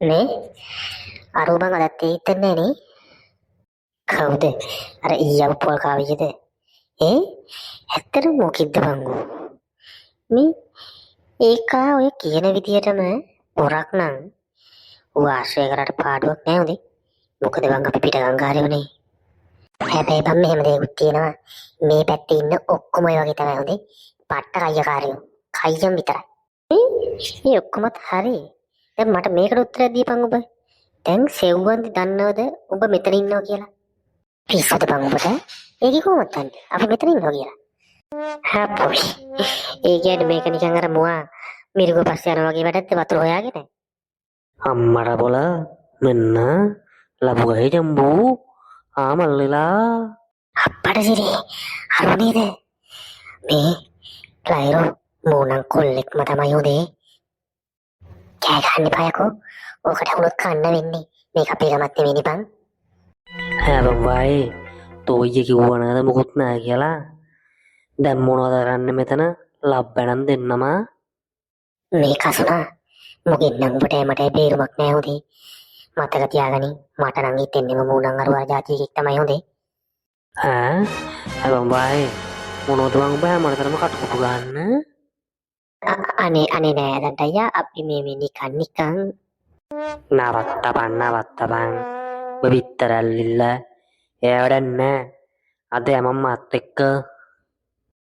නේ අර බං අදත් හිතන්නේ නේ කවුද අර ඊයව පොල් කාවියද ඇත්තටම මොකෙද්ද බංගෝ මේ ඒකා ඔය කියන විදියටම පොරක් නම් ඌ ආශ්‍රය කරාට පාඩුවක් නෑ උදේ මොකද බං අපි පිට ගංගාරයෝනේ හැබැයි බං මෙහෙම දෙයක් තියෙනවා මේ පැත්තේ ඉන්න ඔක්කොම ඔය වගේ තමයි උදේ පට්ට කයියකාරයෝ කයියම් විතරයි මේ ඔක්කොමත් හරි දැන් මට මේකට උත්තරයක් දීපන් ඔබ දැන් සෙව්වන්දි දන්නවද ඔබ මෙතන ඉන්නවා කියලා පිස්සුද බං ඔබට ඒකේ කොහොමද දන්නේ අපි මෙතන ඉන්නවා කියලා හපොයි ඒ කියන්නේ මේක නිකන් අර මුවා මිරිගුව පස්සේ යනවා වගේ වැඩක්ද වතුර හොයාගෙන අම්මට බොල මෙන්න ලබුගහේ ජම්බු ආමල්ලලා අප්පට සිරේ අරුණේද මේ ලයිරෝ මූණන් කොල්ලෙක්ම තමයි උදේ කෑ ගන්න එපායකෝ ඕකට හුලුත් කන්න වෙන්නේ මේක අපේ ගමත් නෙවෙයි බං හැබයි තෝයිය කිව්වනද මුකුත් නෑ කියලා දැන් මොනවද කරන්නේ මෙතන ලබ්බැනන් දෙන්නම මේ කසුනා මොකෙන් නම් ඔබට මට බේරුමක් නෑ උදේ මතක තියාගනි මට නම් හිතෙන්නේම මූණන් අරුවර જાතියෙක් තමයි උදේ ඈ හැබයි මොනවද බං බෑ මනතරම කටුකුටු ගන්න අනේ නෑ දැන් අයියා අපි මේ නිකන් නවත්තපන් බිත්තරල්ලිල්ල ඒවඩන්න අද යමම්මත් එක්ක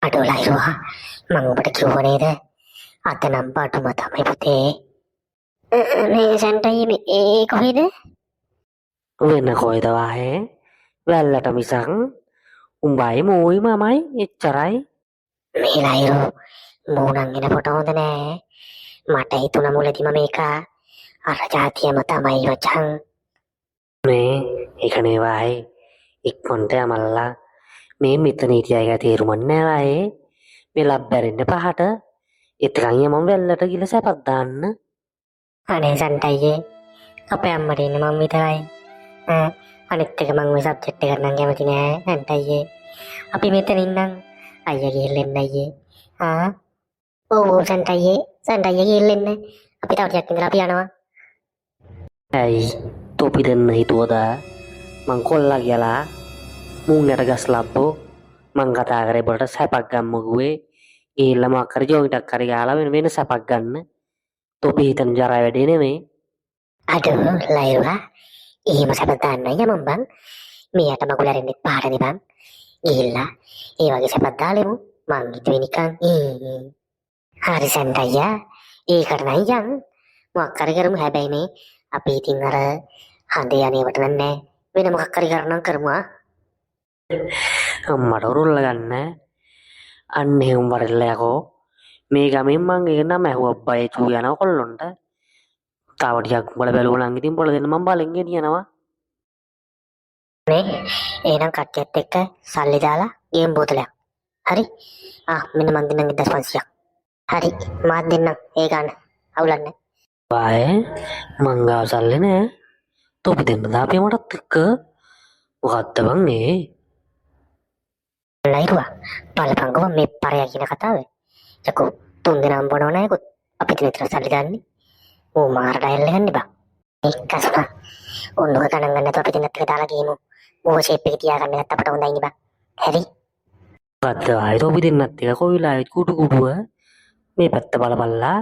අඩෝ ලයිරුවා මං ඔබට කිව්ව නේද අත නම් පාටුම තමයි පුතේ මේ සැන්ටයි ඒ කොහෙද වෙන්න කොයිද වාහේ වැල්ලට මිසක් උඹයි මෝයි මමයි එච්චරයි මේ ලයිරෝ මූණන් එනකොට හොඳ නෑ මට හිතුණ මුලදිම මේක අර જાතියම තමයි වචන් මේ එකනේ වාහේ ඉක්කොන්ට යමල්ලා මේ මෙතන හිටියයි තේරුමක් නෑ වාහේ මේ ලබ්බැරෙන්න පහට එතකන් යමම් වැල්ලට ගිල සැපක් දාන්න අනේ සැන්ටයියේ අපේ අම්මට ඉන්නේ මම විතරයි අනිත් එක මං ওই සබ්ජෙක්ට් එක නම් කැමති නෑ සැන්ටයියේ අපි මෙතන ඉන්නම් අයියා ගිහින් අයියේ ඔව් සැන්ටයියේ ගිහින් අපි තව ටිකක් ඉඳලා අපි යනවා ඇයි තොපි දෙන්න හිතුවද මං කොල්ලා කියලා මුංගට ගස් ලබ්බෝ මං කතා කරේ බොලට සැපක් ගම්මකුවේ ගිහිල්ලා මොකක් හරි ජෝගිටක් හරි ගාලා වෙන සැපක් ගන්න තොපි හිතන ජරා වැඩේ නෙමේ අඩෝ ලයිරුවා එහෙම සැප දාන්න යමම් බං මෙයාට මගුල රෙන්නෙත් පහරනේ බං ගිහිල්ලා ඒ වගේ සැපක් දාලෙමු මං හිතුවේ නිකන් හරි සැන්ටයියා ඒකට නම් යන් මොකක් හරි කරමු හැබැයි මේ අපි ඉතින් අර හඳේ යන්නේවට නෑ වෙන මොකක් හරි කරනම් කරමු අම්මට උරුල්ල ගන්න අන්න එහෙම වරල්ලයකෝ මේ ගමෙන් මං ඒක නම් ඇහුවා බය චූ යන කොල්ලොන්ට තාව ටිකක් උඹලා බැලුවා නම් ඉතින් බොල දෙන්න මං බලෙන් ගෙනියනවා මේ එහෙනම් කට්ටියත් එක්ක සල්ලි දාලා ගේම් බෝතලයක් හරි මෙන්න මං දෙන්නම් 1500ක් හරි මාත් දෙන්නම් ඒ ගන්න අවුලක් නෑ බය මං ගාව සල්ලි නෑ තොපි දෙන්න දාපේ මටත් එක්ක මොකද්ද බං මේ ලයිරුවා බලපංගම මේ පරයා කියන කතාව යකෝ 3 දෙනාම බොනව නෑකොත් අපිට විතර සල්ලි ගන්නේ ඌ මාර ඩයල් ගන්න බා එක්කසනා ඔන්නක ගණන් ගන්න නැතුව අපි දෙන්නත් එක දාලා ගියමු ඌව ෂේප් එක තියාගන්න නැත්නම් අපට හොඳයි නේ බා හරි මොකද්ද ආයි තොපි දෙන්නත් එක කොවිලා කුටු කුටුව මේ පැත්ත බලපල්ලා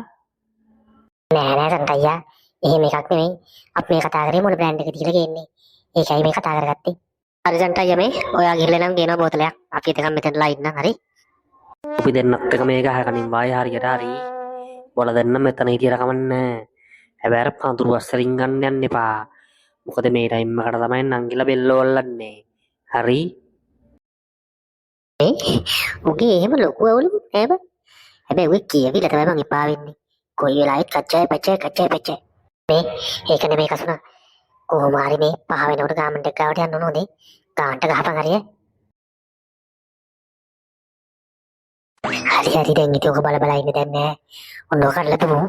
නෑ සන්ටයියා එහෙම එකක් නෙමෙයි අපි මේ කතා කරේ මොන බ්‍රෑන්ඩ් එක තියලා ගේන්නේ ඒකයි මේ කතා කරගත්තේ හරි සන්ටයියා මේ ඔයා ගිහලා නම් ගේනවා බෝතලයක් අපි එතකන් මෙතනලා ඉන්නම් හරි අපි දෙන්නත් එක මේ ගහකනින් වාය හරියට හරි බොල දෙන්න මෙතන හිටියට කමන්නේ හැබැයි අර පඳුරු වස්සරින් ගන්න යන්න එපා මොකද මේ ටයිම් එකට තමයි නංගිලා බෙල්ල වල්ලන්නේ හරි උගේ එහෙම ලොකු අවුලුත් නෑ බං හැබැයි ඔය කියවිලා තමයි මං එපා වෙන්නේ කොයි වෙලාවෙත් කච්චයි පච්චයි මේ ඒක නෙමෙයි කසුනා කොහොම හරි මේ පහ වෙනකොට ගාමන්ට් එක ගාවට යන්න ඕනේ ගාන්ට ගහපන් හරිය හරි දැන් ඉතින් ඔක බල ඉන්න දැන් නෑ ඔන්න ඔක කරලා තුමු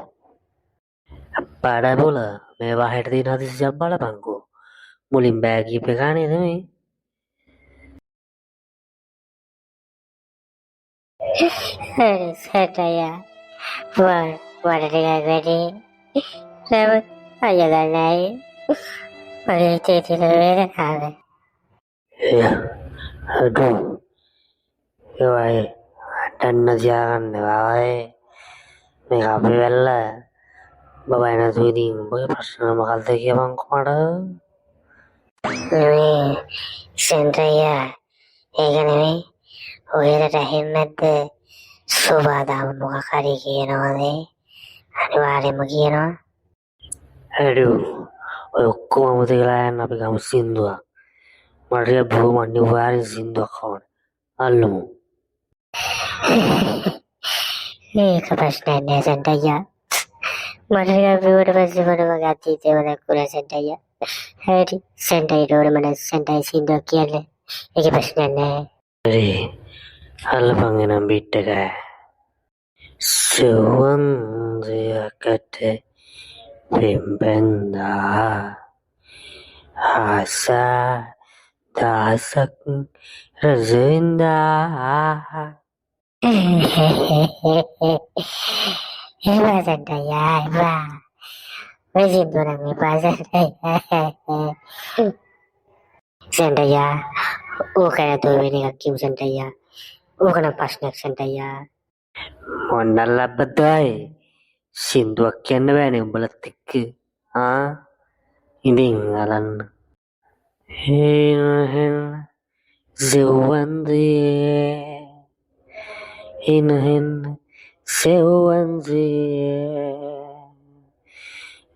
අප්පාඩ බොල මේ වාහයට තියෙන හදිසියක් බලපංකෝ මුලින් බෑග් කීප් එක ගානේ නෙමෙයි සැටයා වඩ ටිකක් වැඩි නමුත් Ayaganaye. Pagkititilawe kare. Aduh, yowai, dan najangan yowai, mereka bela, bapak yang tuh boy personal bakal tegi bang kemana? Nami Sentaya. Nami Ueda Himmed Subada Mukakari Kiano. Anuari Mugino. Aduh, aku mau lain tapi kamu sindu, Maria bu mandi warin sindu kawan, alum. Kapasnya Sentaya. Mereka berdua magati teman kura Sentaya. Hari Sentai dulu mana Sentai Sindo kiale. Iki pasnya. Jadi, hal pangenan beda kah? Sewan dia kata pembenda asa dasak rezenda. Iba Sentaya, iba. Masih orang iba Sentaya. Sentaya. Kaya tuh ini Kim Sentaya. Kana pasnya Sentaya. Mondala badai sindu akian bene beletik ah ini ngalan hin zewan hin zewan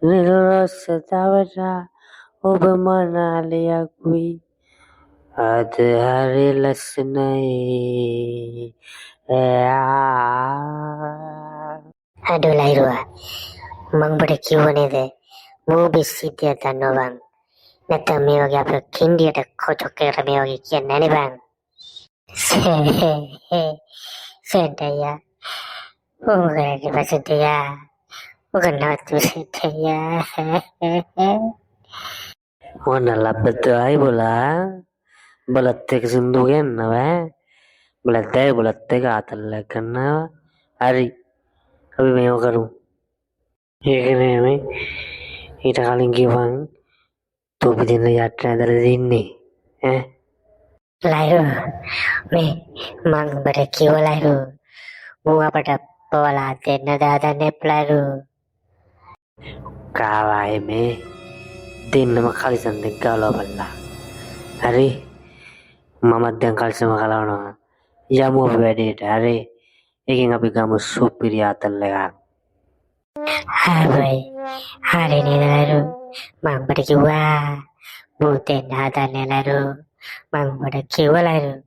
nilosa tawara obamana liakui ada hari lesnai Aduh lairua. Mang berkiwane de. Mu bisitia tanno bang. Nata mewa gapa kindi ada kocokera mewa kian nani bang. Sentaya. Bukan di Sentaya. Bukan waktu Sentaya. Mondala badai bola beletik sindu kan apa beletik atal karena hari अभी मैं वो करूँ ये कहने में इटा कालिंग की वांग तो भी दिन यात्रा दर दिन नहीं हैं Lairu. Me mang berkiwa lairu. Bunga pada pola nada ada nep lairu. कावाए में दिन में खाली संदेह गालो बल्ला अरे मामा दंगल से मगाला ना या मुँह बैठे अरे एक अभी काम सुपीरी आतल लगा Hai, hari ni lairu. Mang berkiwa. Buten ada lairu. Mang berkiwa lairu.